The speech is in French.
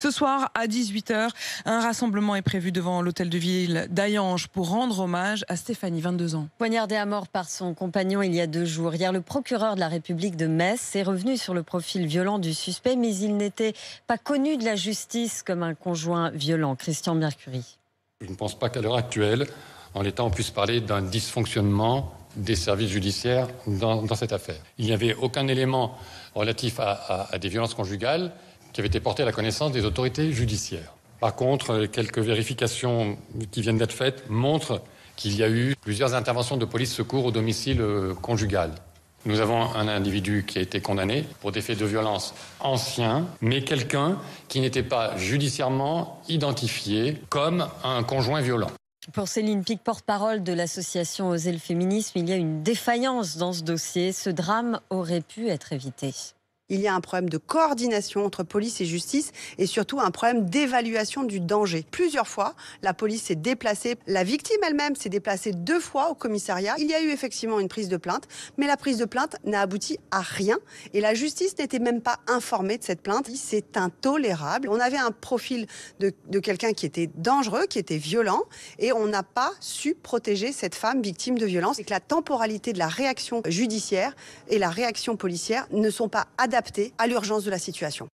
Ce soir, à 18 h, un rassemblement est prévu devant l'hôtel de ville d'Hayange pour rendre hommage à Stéphanie, 22 ans. Poignardée à mort par son compagnon il y a 2 jours. Hier, le procureur de la République de Metz est revenu sur le profil violent du suspect, mais il n'était pas connu de la justice comme un conjoint violent. Christian Mercury. Je ne pense pas qu'à l'heure actuelle, en l'état, on puisse parler d'un dysfonctionnement des services judiciaires dans cette affaire. Il n'y avait aucun élément relatif à des violences conjugales qui avait été porté à la connaissance des autorités judiciaires. Par contre, quelques vérifications qui viennent d'être faites montrent qu'il y a eu plusieurs interventions de police secours au domicile conjugal. Nous avons un individu qui a été condamné pour des faits de violence anciens, mais quelqu'un qui n'était pas judiciairement identifié comme un conjoint violent. Pour Céline Pic, porte-parole de l'association Oser le féminisme, il y a une défaillance dans ce dossier. Ce drame aurait pu être évité. Il y a un problème de coordination entre police et justice et surtout un problème d'évaluation du danger. Plusieurs fois, la police s'est déplacée. La victime elle-même s'est déplacée 2 fois au commissariat. Il y a eu effectivement une prise de plainte, mais la prise de plainte n'a abouti à rien. Et la justice n'était même pas informée de cette plainte. C'est intolérable. On avait un profil de quelqu'un qui était dangereux, qui était violent, et on n'a pas su protéger cette femme victime de violence. Et que la temporalité de la réaction judiciaire et la réaction policière ne sont pas adaptées à l'urgence de la situation.